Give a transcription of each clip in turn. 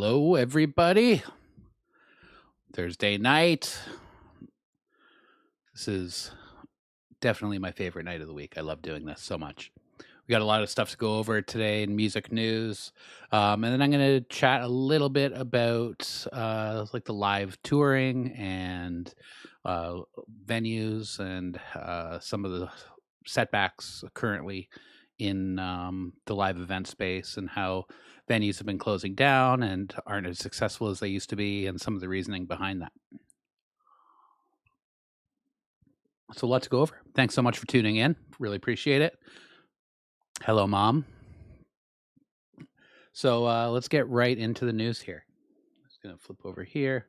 Hello, everybody. Thursday night. This is definitely my favorite night of the week. I love doing this so much. We got a lot of stuff to go over today in music news. And then I'm going to chat a little bit about like the live touring and venues and some of the setbacks currently in the live event space and how venues have been closing down and aren't as successful as they used to be, and some of the reasoning behind that. So, a lot to go over. Thanks so much for tuning in. Really appreciate it. Hello, Mom. So, let's get right into the news here. I'm just going to flip over here.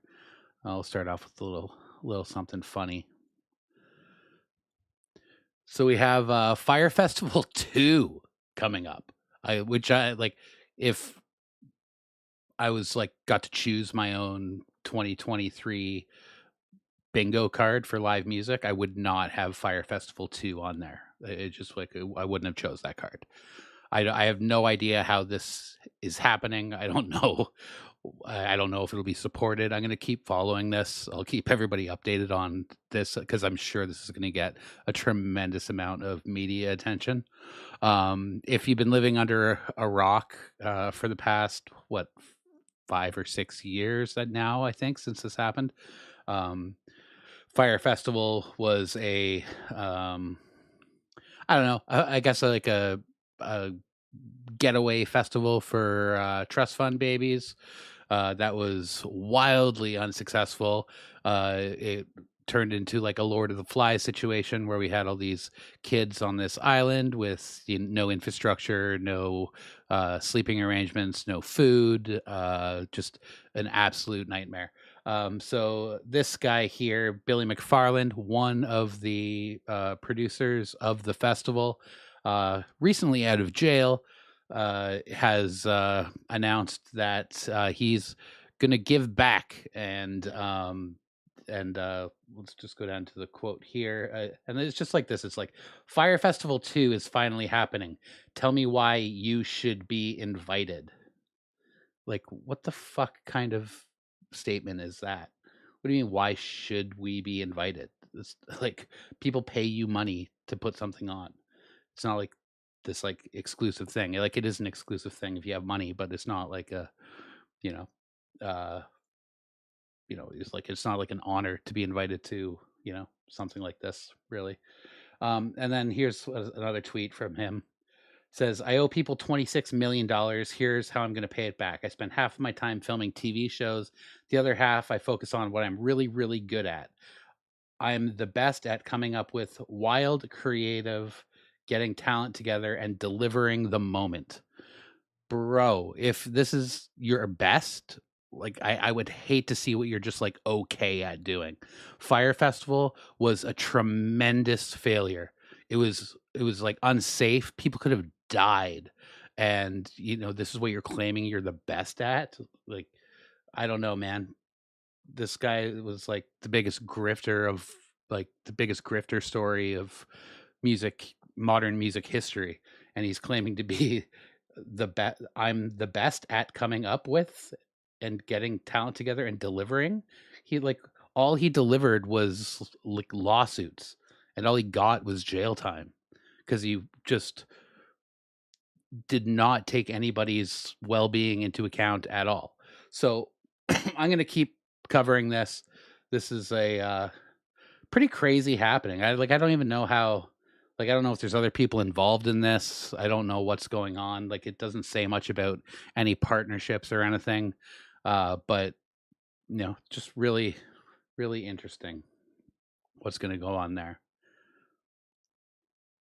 I'll start off with a little something funny. So we have Fyre Festival 2 coming up. Which I like, if I was like got to choose my own 2023 bingo card for live music, I would not have Fyre Festival 2 on there. It just like I wouldn't have chose that card. I have no idea how this is happening. I don't know. I don't know if it'll be supported. I'm going to keep following this. I'll keep everybody updated on this because I'm sure this is going to get a tremendous amount of media attention. If you've been living under a rock for the past, 5 or 6 years now, I think, since this happened, Fyre Festival was a, I don't know, I guess like a getaway festival for trust fund babies. That was wildly unsuccessful. It turned into like a Lord of the Flies situation where we had all these kids on this island with no infrastructure, no sleeping arrangements, no food, just an absolute nightmare. So this guy here, Billy McFarland, one of the producers of the festival, recently out of jail, has announced that he's going to give back, and let's just go down to the quote here, and it's just like this. It's like, Fyre Festival 2 is finally happening. Tell me why you should be invited. Like, what the fuck kind of statement is that? What do you mean, why should we be invited? It's like, people pay you money to put something on. It's not like this like exclusive thing. Like, it is an exclusive thing if you have money, but it's not like a, you know, it's like, it's not like an honor to be invited to, something like this, really. And then here's another tweet from him. It says, I owe people $26 million. Here's how I'm going to pay it back. I spend half of my time filming TV shows. The other half, I focus on what I'm really, really good at. I'm the best at coming up with wild, creative, getting talent together, and delivering the moment. Bro, if this is your best, like, I would hate to see what you're just like okay at doing. Fyre Festival was a tremendous failure. It was like unsafe. People could have died. And this is what you're claiming you're the best at. Like, I don't know, man. This guy was like the biggest grifter of like the biggest grifter story of modern music history, and he's claiming to be I'm the best at coming up with and getting talent together and delivering. All he delivered was like lawsuits, and all he got was jail time because he just did not take anybody's well-being into account at all. So I'm going to keep covering this. This is a pretty crazy happening. I don't even know how. Like, I don't know if there's other people involved in this. I don't know what's going on. Like, it doesn't say much about any partnerships or anything. But just really, really interesting what's going to go on there.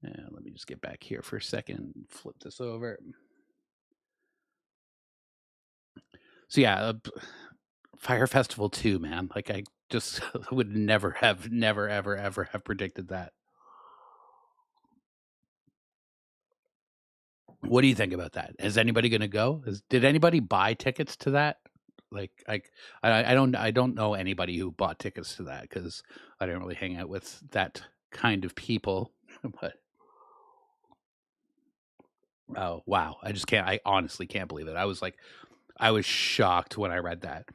Let me just get back here for a second. Flip this over. So yeah, Fyre Festival 2, man. Like, I just would never, ever, ever have predicted that. What do you think about that? Is anybody going to go? Did anybody buy tickets to that? Like, I don't know anybody who bought tickets to that because I didn't really hang out with that kind of people. But oh wow, I honestly can't believe it. I was like, I was shocked when I read that.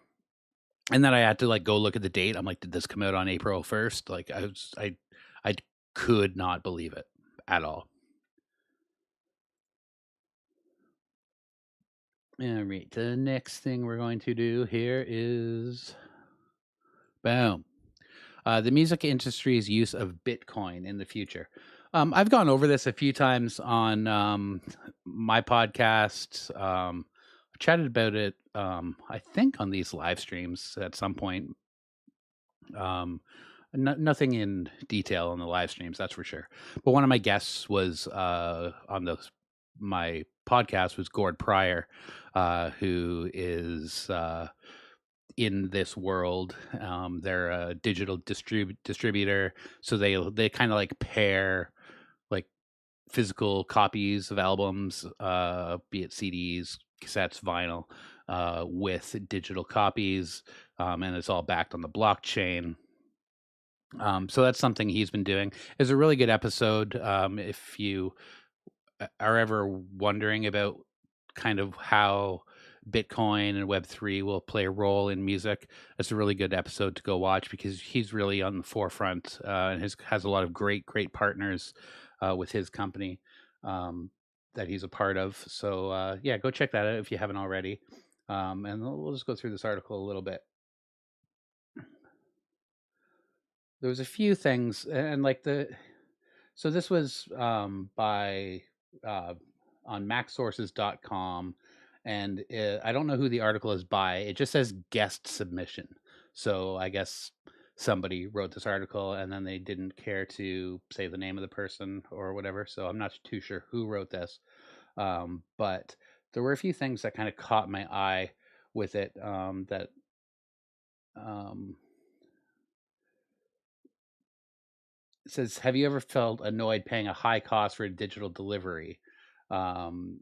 And then I had to, like, go look at the date. I'm like, "Did this come out on April 1st?" Like, I could not believe it at all. Alright, the next thing we're going to do here is boom. The music industry's use of Bitcoin in the future. I've gone over this a few times on my podcast. I chatted about it, I think, on these live streams at some point. Um, Nothing in detail on the live streams, that's for sure. But one of my guests was on my podcast was Gord Pryor, who is in this world. They're a digital distributor, so they kind of like pair like physical copies of albums, be it CDs, cassettes, vinyl, with digital copies, and it's all backed on the blockchain. So that's something he's been doing. It's a really good episode. If you are ever wondering about kind of how Bitcoin and Web3 will play a role in music, it's a really good episode to go watch because he's really on the forefront, and has a lot of great partners with his company, that he's a part of. So yeah, go check that out if you haven't already. And we'll just go through this article a little bit. There was a few things, and like so this was by uh, on macsources.com, and I don't know who the article is by. It just says guest submission. So I guess somebody wrote this article and then they didn't care to say the name of the person or whatever. So I'm not too sure who wrote this. But there were a few things that kind of caught my eye with it, that um, it says, "Have you ever felt annoyed paying a high cost for a digital delivery, um,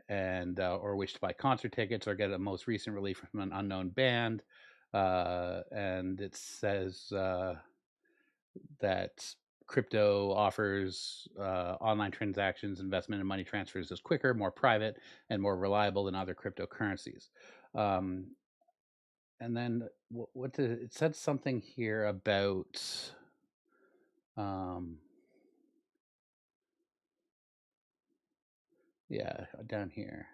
and or wish to buy concert tickets or get a most recent release from an unknown band?" And it says that crypto offers online transactions, investment, and money transfers is quicker, more private, and more reliable than other cryptocurrencies. Um, and then it said something here about. Um, Yeah, down here.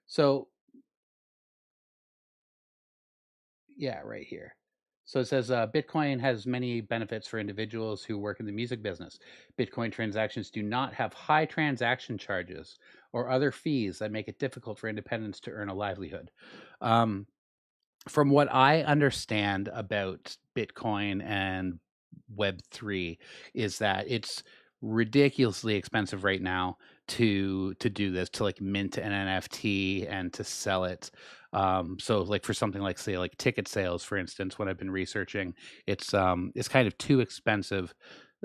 So, yeah, right here. So it says Bitcoin has many benefits for individuals who work in the music business. Bitcoin transactions do not have high transaction charges or other fees that make it difficult for independents to earn a livelihood. Um, from what I understand about Bitcoin and Web3 is that it's ridiculously expensive right now to do this, to like mint an NFT and to sell it. So like for something like, say, like ticket sales, for instance, when I've been researching, it's kind of too expensive,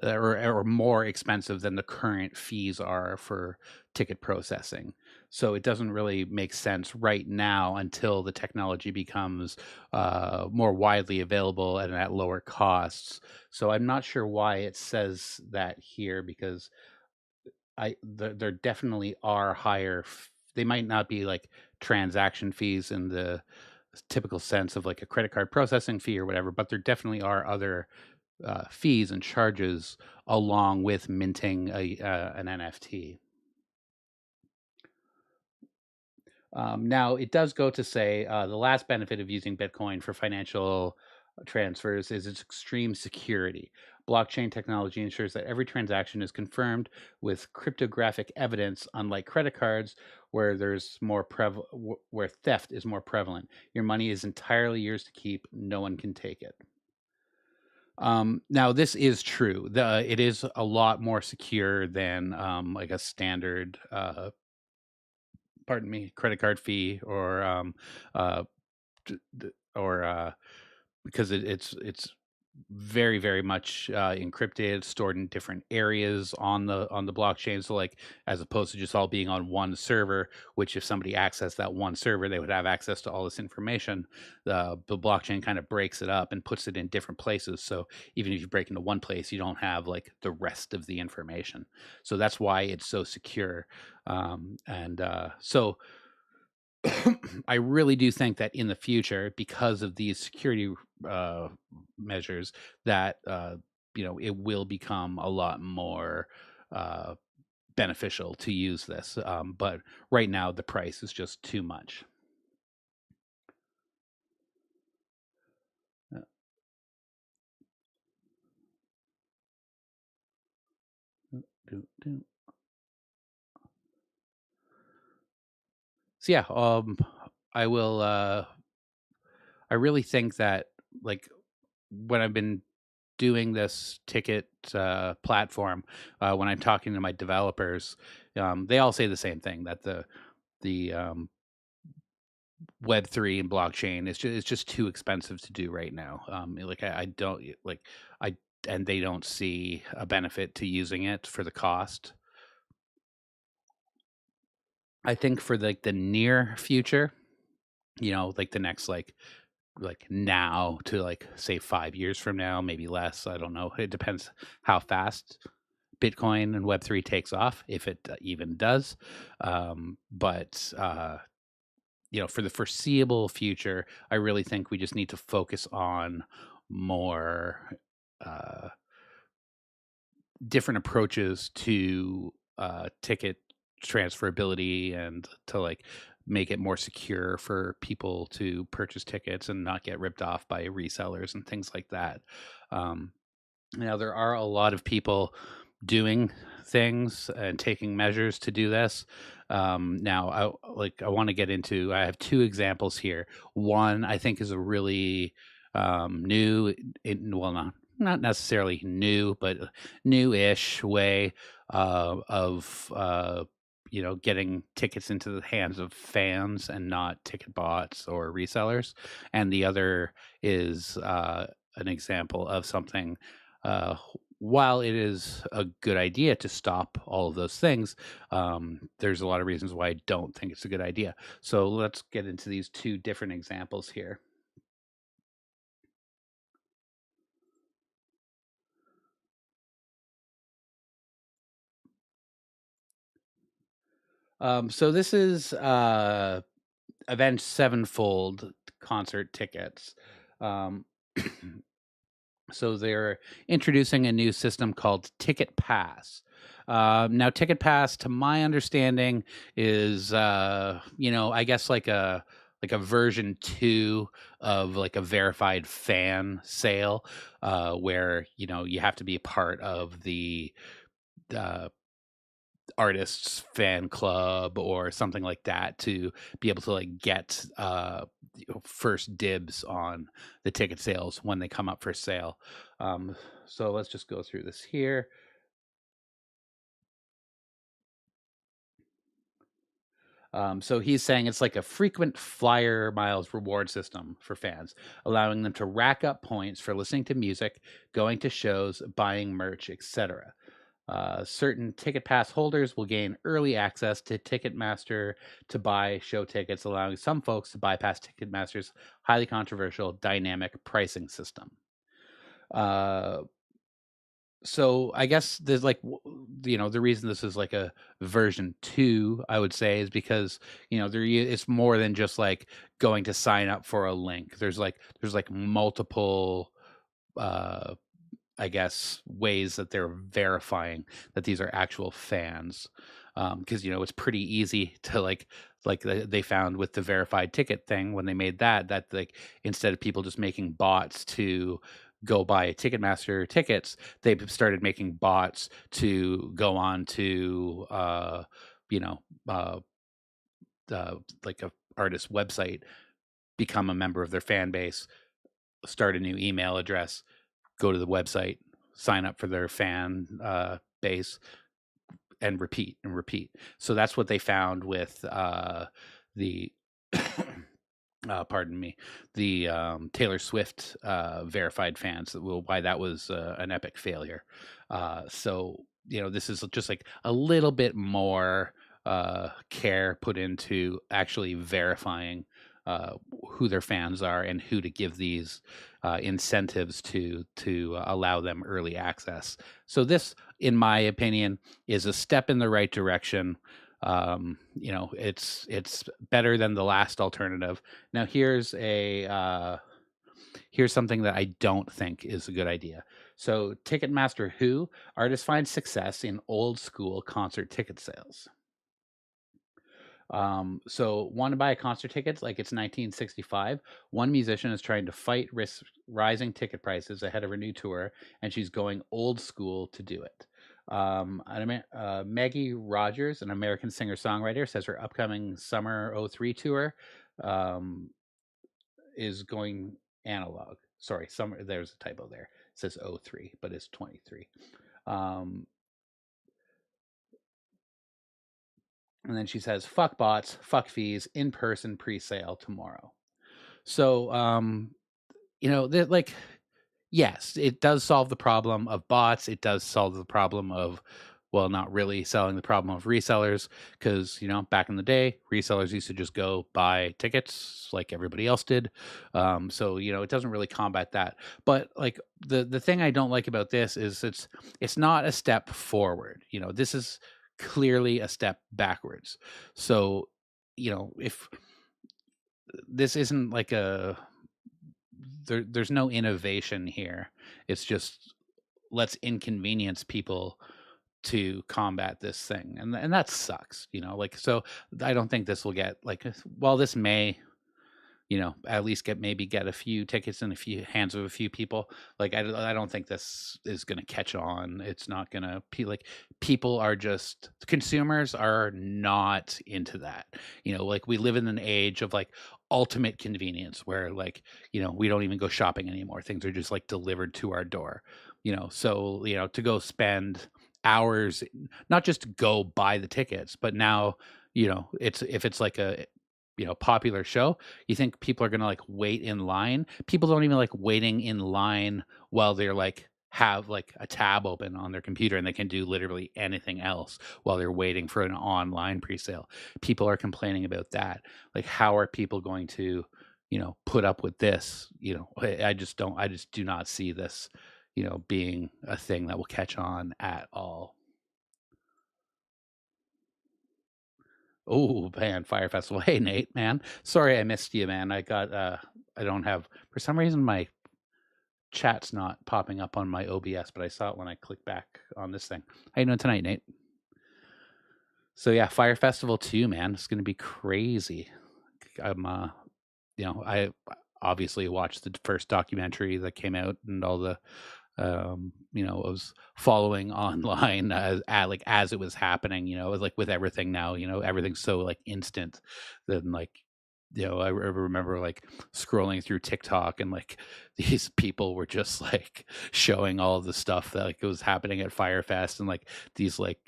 or more expensive than the current fees are for ticket processing. So it doesn't really make sense right now until the technology becomes more widely available and at lower costs. So I'm not sure why it says that here, because there definitely are higher. They might not be like transaction fees in the typical sense of like a credit card processing fee or whatever, but there definitely are other fees and charges along with minting an NFT. Now, it does go to say the last benefit of using Bitcoin for financial transfers is its extreme security. Blockchain technology ensures that every transaction is confirmed with cryptographic evidence, unlike credit cards, where where theft is more prevalent. Your money is entirely yours to keep; no one can take it. Now, this is true. It is a lot more secure than like a standard pardon me, credit card fee, uh, or because it's very, very much encrypted, stored in different areas on the blockchain. So like as opposed to just all being on one server, which if somebody accessed that one server, they would have access to all this information. The blockchain kind of breaks it up and puts it in different places. So even if you break into one place, you don't have like the rest of the information. So that's why it's so secure. So I really do think that in the future, because of these security uh, measures, that it will become a lot more uh, beneficial to use this. But right now, the price is just too much. Uh, do, do. So yeah, I will. I really think that like when I've been doing this ticket platform, when I'm talking to my developers, they all say the same thing that the Web3 and blockchain is it's just too expensive to do right now. Like I don't like I and they don't see a benefit to using it for the cost. I think for like the near future, like the next like now to like say 5 years from now, maybe less. I don't know. It depends how fast Bitcoin and Web3 takes off, if it even does. But for the foreseeable future, I really think we just need to focus on more uh, different approaches to ticket transferability and to like make it more secure for people to purchase tickets and not get ripped off by resellers and things like that. Um, Now, there are a lot of people doing things and taking measures to do this. Now, I want to get into. I have two examples here. One I think is a really new, well, not necessarily new, but new-ish way of getting tickets into the hands of fans and not ticket bots or resellers. And the other is an example of something uh, while it is a good idea to stop all of those things, there's a lot of reasons why I don't think it's a good idea. So let's get into these two different examples here. So this is Avenged Sevenfold concert tickets. Um, So they're introducing a new system called Ticket Pass. Now, Ticket Pass, to my understanding, is I guess like a version two of like a verified fan sale, where you have to be a part of the uh, artist's fan club or something like that to be able to like get first dibs on the ticket sales when they come up for sale. So let's just go through this here. So he's saying it's like a frequent flyer miles reward system for fans, allowing them to rack up points for listening to music, going to shows, buying merch, etc. Certain ticket pass holders will gain early access to Ticketmaster to buy show tickets, allowing some folks to bypass Ticketmaster's highly controversial dynamic pricing system. Uh, so I guess there's like the reason this is like a version 2, I would say, is because it's more than just like going to sign up for a link. There's like multiple uh I guess, ways that they're verifying that these are actual fans. Because it's pretty easy to they found with the verified ticket thing when they made that like instead of people just making bots to go buy Ticketmaster tickets, they started making bots to go on to you know uh, like a artist website, become a member of their fan base, start a new email address, go to the website, sign up for their fan base, and repeat and repeat. So that's what they found with the pardon me, the Taylor Swift verified fans, why that was an epic failure. So this is just like a little bit more care put into actually verifying who their fans are and who to give these incentives to allow them early access. So this, in my opinion, is a step in the right direction. It's better than the last alternative. Now here's something that I don't think is a good idea. So Ticketmaster, who artists find success in old school concert ticket sales. So want to buy a concert tickets like it's 1965. One musician is trying to fight rising ticket prices ahead of her new tour, and she's going old school to do it. Maggie Rogers, an American singer-songwriter, says her upcoming summer '03 tour um, is going analog. Sorry, summer. There's a typo there. It says '03, but it's 23. Um, and then she says, "Fuck bots, fuck fees, in-person pre-sale tomorrow." So, like, yes, it does solve the problem of bots. It does solve the problem of, well, not really selling the problem of resellers, because back in the day, resellers used to just go buy tickets like everybody else did. So it doesn't really combat that. But like the thing I don't like about this is it's not a step forward. This is clearly a step backwards. So if this isn't like there's no innovation here. It's just let's inconvenience people to combat this thing, and that sucks. Like, so I don't think this will get like, while this may at least get a few tickets in a few hands of a few people. Like, I don't think this is going to catch on. It's not going to like, people are just, consumers are not into that. Like, we live in an age of like ultimate convenience where like, we don't even go shopping anymore. Things are just like delivered to our door. So to go spend hours, not just to go buy the tickets, but now it's, if it's like a popular show, you think people are gonna like wait in line? People don't even like waiting in line while they're like have like a tab open on their computer and they can do literally anything else while they're waiting for an online pre-sale. People are complaining about that. Like, how are people going to, put up with this? I just do not see this, being a thing that will catch on at all. Oh, man, Fyre Festival. Hey, Nate, man. Sorry I missed you, man. I don't have, for some reason, my chat's not popping up on my OBS, but I saw it when I clicked back on this thing. How you doing tonight, Nate? So yeah, Fyre Festival 2, man. It's gonna be crazy. I'm I obviously watched the first documentary that came out and all the I was following online as it was happening. It was like with everything now, everything's so like instant. Then like, I remember like scrolling through TikTok and like these people were just like showing all of the stuff that like was happening at Firefest, and like these like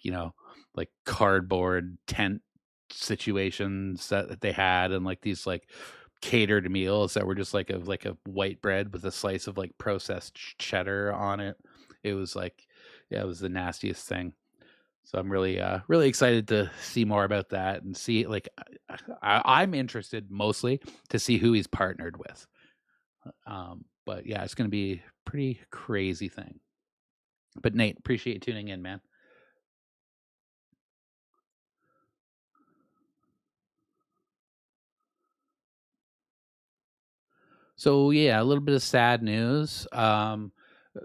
like cardboard tent situations that they had, and like these like catered meals that were just like a white bread with a slice of like processed cheddar on it. It was like, yeah, it was the nastiest thing. So I'm really excited to see more about that and see like, I'm interested mostly to see who he's partnered with. But yeah, it's going to be a pretty crazy thing. But Nate, appreciate you tuning in, man. So yeah, a little bit of sad news.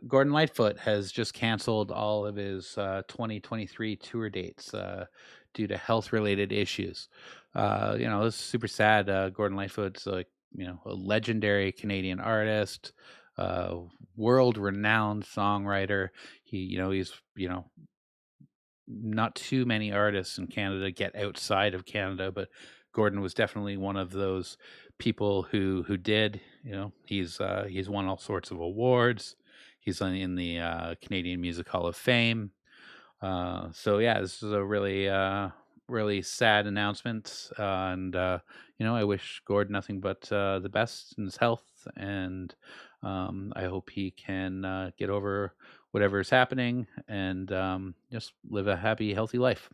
Gordon Lightfoot has just canceled all of his 2023 tour dates due to health-related issues. This is super sad. Gordon Lightfoot's like a legendary Canadian artist, uh, world-renowned songwriter. He's not too many artists in Canada get outside of Canada, but Gordon was definitely one of those people who did. He's won all sorts of awards. He's in the Canadian Music Hall of Fame. So yeah, this is a really really sad announcement, and I wish Gord nothing but the best in his health, and I hope he can get over whatever is happening and just live a happy, healthy life.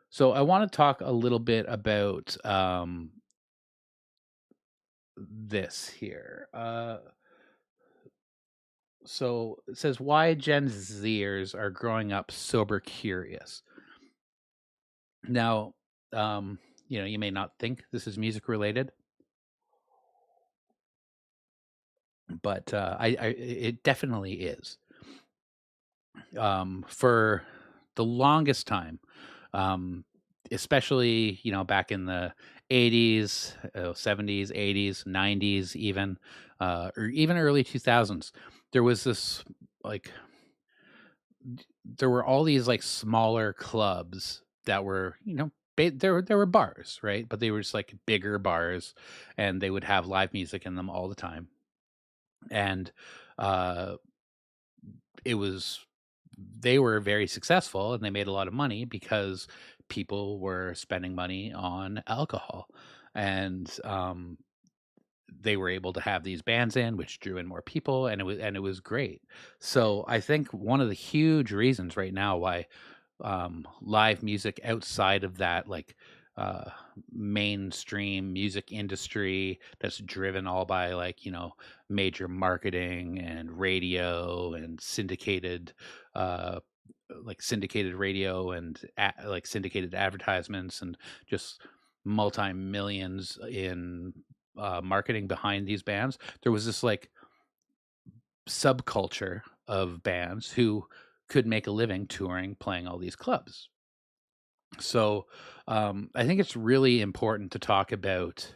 So I want to talk a little bit about this here. So it says why Gen Zers are growing up sober curious. Now, um, you may not think this is music related, but it definitely is. For the longest time, um, especially back in the 80s, 70s, 80s, 90s, even or even early 2000s, there was this like there were all these like smaller clubs that were there were bars, right, but they were just like bigger bars, and they would have live music in them all the time, and uh it was they were very successful and they made a lot of money because people were spending money on alcohol, and they were able to have these bands in, which drew in more people, and it was great. So I think one of the huge reasons right now why live music outside of that uh, mainstream music industry that's driven all by major marketing and radio and uh, syndicated radio and syndicated advertisements and just multi millions in marketing behind these bands. There was this like subculture of bands who could make a living touring, playing all these clubs. So I think it's really important to talk about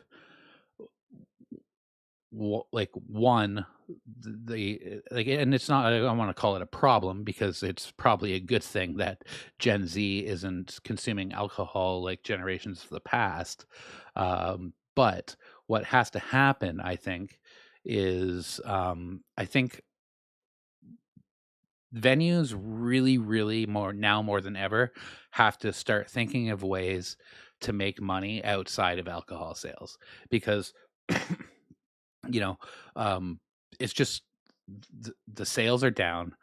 one and it's not, I don't want to call it a problem because it's probably a good thing that Gen Z isn't consuming alcohol like generations of the past. But what has to happen, I think, is I think venues really, really more than ever have to start thinking of ways to make money outside of alcohol sales because you know um it's just the sales are down.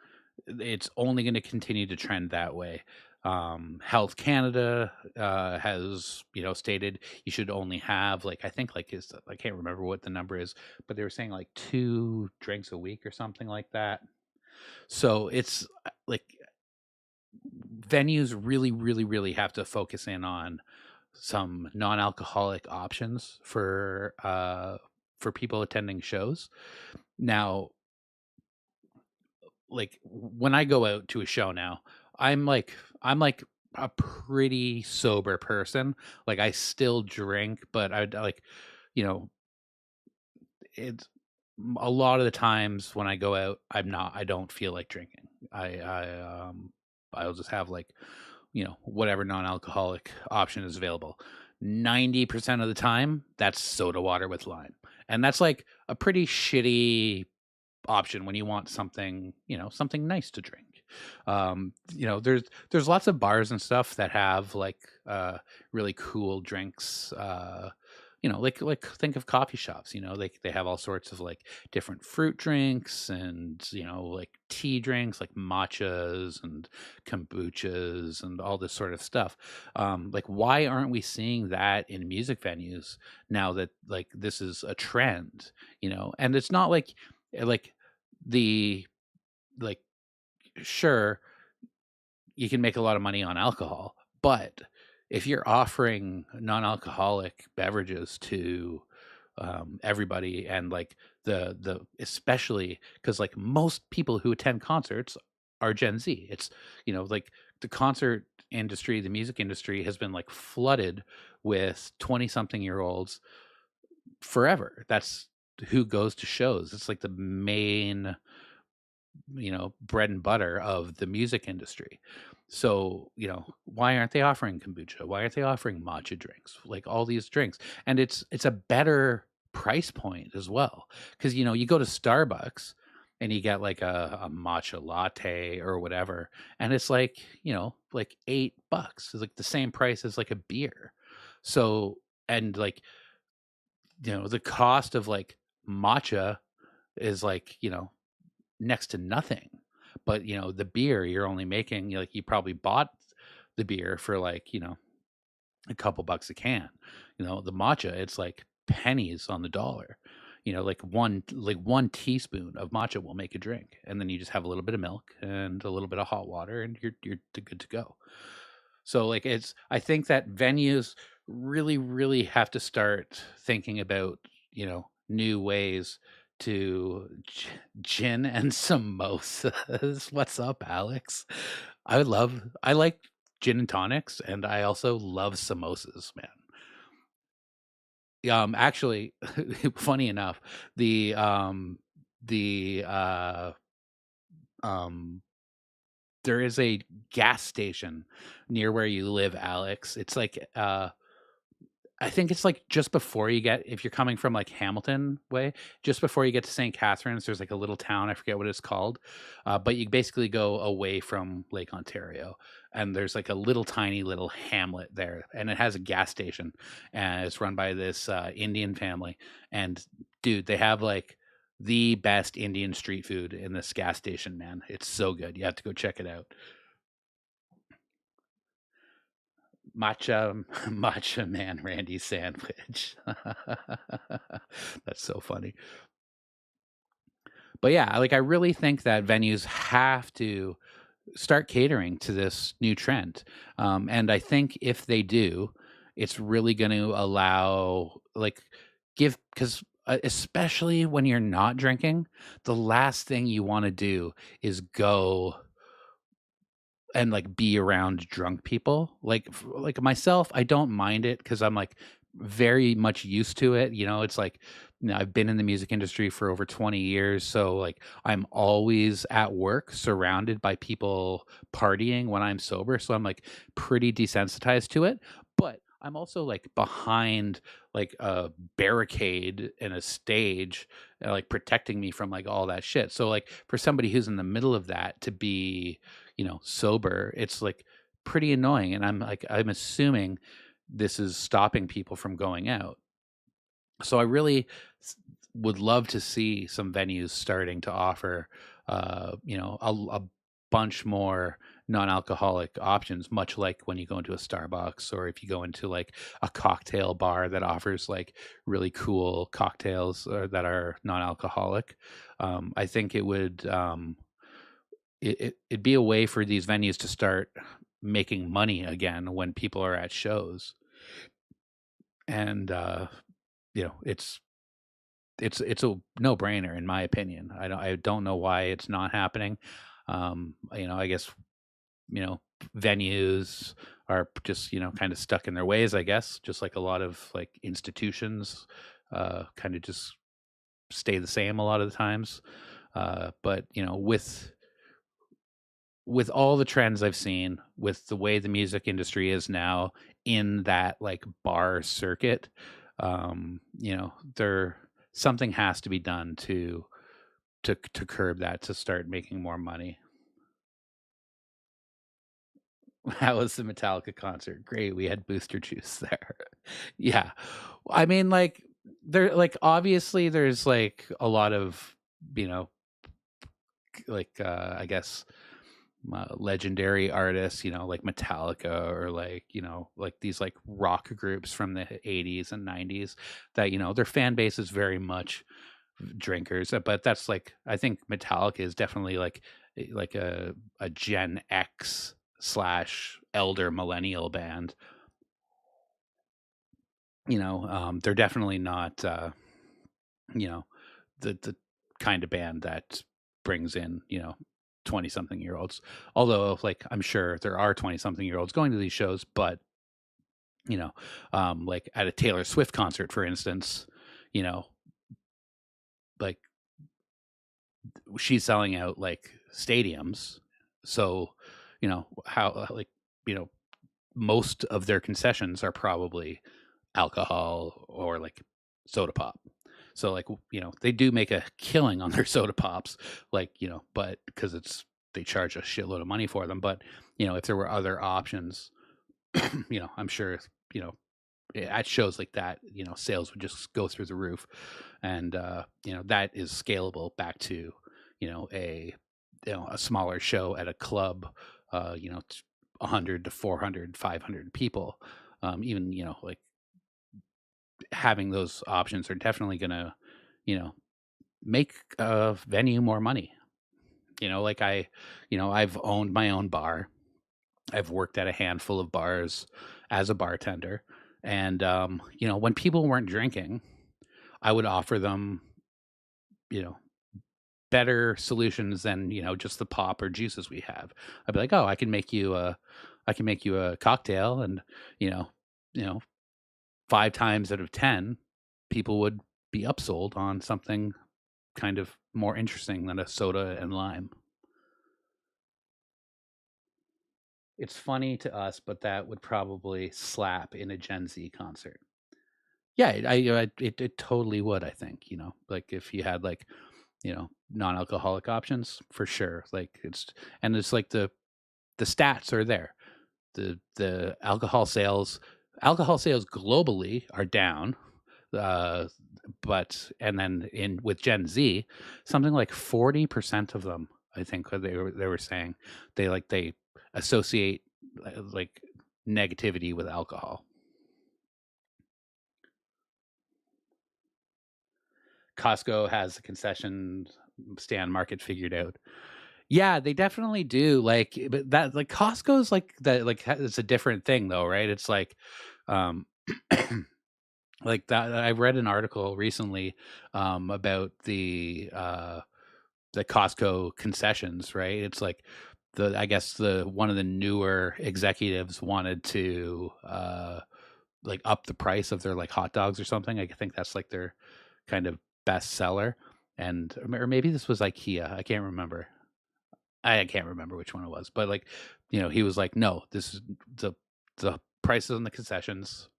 It's only going to continue to trend that way. Health Canada has stated you should only have I think I can't remember what the number is, but they were saying like 2 drinks a week or something like that. So it's like venues really, really, really have to focus in on some non-alcoholic options for people attending shows. Now, like when I go out to a show now, I'm like a pretty sober person. Like I still drink, but you know, it's a lot of the times when I go out, I don't feel like drinking. I'll just have whatever non-alcoholic option is available. 90% of the time, that's soda water with lime. And that's like a pretty shitty option when you want something nice to drink. There's lots of bars and stuff that have really cool drinks. Like think of coffee shops. They have all sorts of like different fruit drinks and like tea drinks like matchas and kombuchas and all this sort of stuff. Like why aren't we seeing that in music venues now that like this is a trend? And it's not like the like sure, you can make a lot of money on alcohol, but if you're offering non-alcoholic beverages to everybody, and like the especially because like most people who attend concerts are Gen Z. It's like the concert industry, the music industry has been like flooded with 20 something year olds forever. That's who goes to shows. It's like the main bread and butter of the music industry. So, why aren't they offering kombucha? Why aren't they offering matcha drinks? Like all these drinks. And it's a better price point as well. Cause you go to Starbucks and you get like a matcha latte or whatever, and it's like, like $8. It's like the same price as like a beer. So, and like, the cost of like matcha is like, next to nothing. But, the beer you're only making, like, you probably bought the beer for like, a couple bucks a can. The matcha, it's like pennies on the dollar. Like one teaspoon of matcha will make a drink, and then you just have a little bit of milk and a little bit of hot water, and you're good to go. So like I think that venues really, really have to start thinking about, new ways to gin and samosas. What's up, Alex? I like gin and tonics, and I also love samosas, man. Actually, funny enough, the the um there is a gas station near where you live, Alex. It's like I think it's like just before you get, if you're coming from like Hamilton way, just before you get to St. Catharines, there's like a little town. I forget what it's called. But you basically go away from Lake Ontario, and there's like a little tiny little hamlet there, and it has a gas station, and it's run by this Indian family. And dude, they have like the best Indian street food in this gas station, man. It's so good. You have to go check it out. Matcha Matcha Man Randy sandwich. That's so funny. But yeah, like I really think that venues have to start catering to this new trend. And I think if they do, it's really going to allow, like, give, because especially when you're not drinking, the last thing you want to do is go and like be around drunk people. Like like myself, I don't mind it because I'm like very much used to it. It's like, I've been in the music industry for over 20 years, so like I'm always at work surrounded by people partying when I'm sober, so I'm like pretty desensitized to it. But I'm also like behind like a barricade and a stage, like protecting me from like all that shit. So like for somebody who's in the middle of that to be, sober, it's like pretty annoying. And I'm assuming this is stopping people from going out. So I really would love to see some venues starting to offer, a bunch more non-alcoholic options, much like when you go into a Starbucks, or if you go into like a cocktail bar that offers like really cool cocktails or that are non-alcoholic. I think it'd be a way for these venues to start making money again when people are at shows. And it's a no-brainer in my opinion. I don't know why it's not happening. I guess, you know venues are just, kind of stuck in their ways, I guess, just like a lot of like institutions kind of just stay the same a lot of the times. But with all the trends I've seen, with the way the music industry is now in that like bar circuit, there something has to be done to curb that, to start making more money. How was the Metallica concert? Great, we had Booster Juice there. Yeah. I mean, like, there, like, obviously there's like a lot of, you know, like, I guess, legendary artists, like Metallica, or like, like these like rock groups from the 80s and 90s that, their fan base is very much drinkers. But that's like, I think Metallica is definitely like like a Gen X slash elder millennial band. They're definitely not you know the kind of band that brings in, 20 something year olds. Although like I'm sure there are 20 something year olds going to these shows, but you know like at a Taylor Swift concert, for instance, you know like she's selling out like stadiums. So how, like, you know most of their concessions are probably alcohol or like soda pop. So like, they do make a killing on their soda pops, like, but because they charge a shitload of money for them. But, if there were other options, I'm sure, at shows like that, sales would just go through the roof. And, that is scalable back to, a, a smaller show at a club, 100 to 400, 500 people. Even, like having those options are definitely going to, you know, make a venue more money. Like I've owned my own bar. I've worked at a handful of bars as a bartender. And, when people weren't drinking, I would offer them, you know, better solutions than, just the pop or juices we have. I'd be like, oh, I can make you a cocktail. And, you know, you know, 5 times out of 10, people would be upsold on something kind of more interesting than a soda and lime. It's funny to us, but that would probably slap in a Gen Z concert. Yeah, it totally would. I think, like if you had like, non-alcoholic options for sure. Like it's like the stats are there. The alcohol sales globally are down. Uh, but and then in with Gen Z, something like 40% of them, I think they were saying they associate like negativity with alcohol. Costco has the concession stand market figured out. Yeah, they definitely do. Like, but that like Costco's like that like it's a different thing though, right? It's like, um, like that. I read an article recently, about the Costco concessions, right? It's like I guess the one of the newer executives wanted to like up the price of their like hot dogs or something. I think that's like their kind of best seller. And or maybe this was IKEA. I can't remember. I can't remember which one it was, but like, he was like, no, this is the prices on the concessions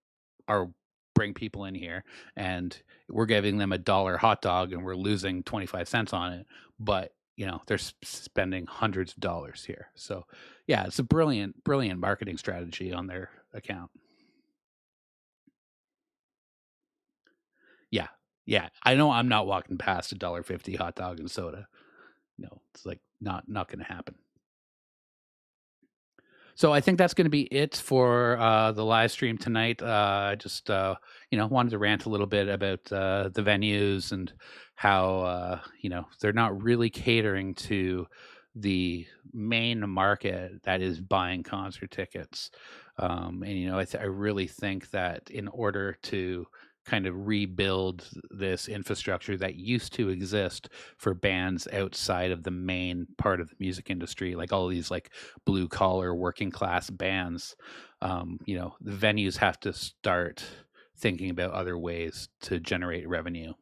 are bring people in here, and we're giving them $1 hot dog and we're losing 25 cents on it. But, they're spending hundreds of dollars here. So yeah, it's a brilliant, brilliant marketing strategy on their account. Yeah. Yeah. I know I'm not walking past $1.50 hot dog and soda. No, it's like not going to happen. So I think that's going to be it for the live stream tonight. I just wanted to rant a little bit about the venues and how they're not really catering to the main market that is buying concert tickets. And I really think that in order to kind of rebuild this infrastructure that used to exist for bands outside of the main part of the music industry, like all these like blue collar working class bands, the venues have to start thinking about other ways to generate revenue.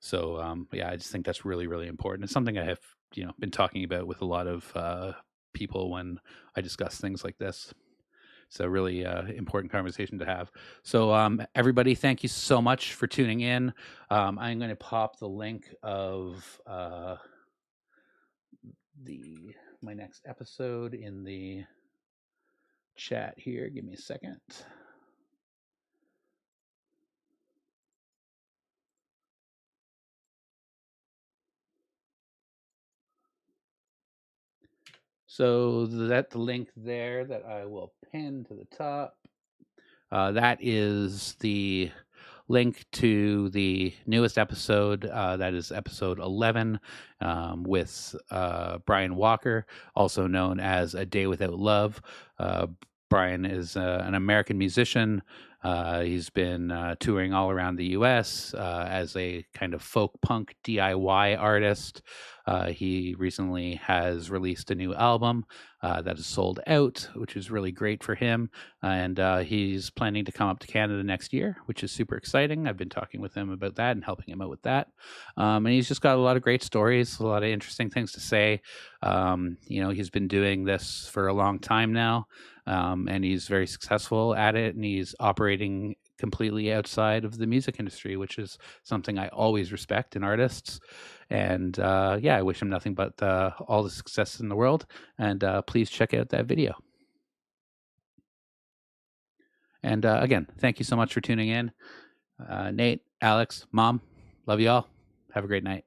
So yeah, I just think that's really, really important. It's something I have been talking about with a lot of people when I discuss things like this. It's a really important conversation to have. So everybody, thank you so much for tuning in. I'm going to pop the link of my next episode in the chat here. Give me a second. So that the link there that I will pin to the top. That is the link to the newest episode. That is episode 11 with Brian Walker, also known as A Day Without Love. Brian is an American musician. He's been touring all around the U.S. As a kind of folk punk DIY artist. He recently has released a new album that is sold out, which is really great for him. And he's planning to come up to Canada next year, which is super exciting. I've been talking with him about that and helping him out with that. And he's just got a lot of great stories, a lot of interesting things to say. He's been doing this for a long time now. And he's very successful at it, and he's operating completely outside of the music industry, which is something I always respect in artists. And yeah, I wish him nothing but all the success in the world. And please check out that video. And again, thank you so much for tuning in. Nate, Alex, Mom, love you all. Have a great night.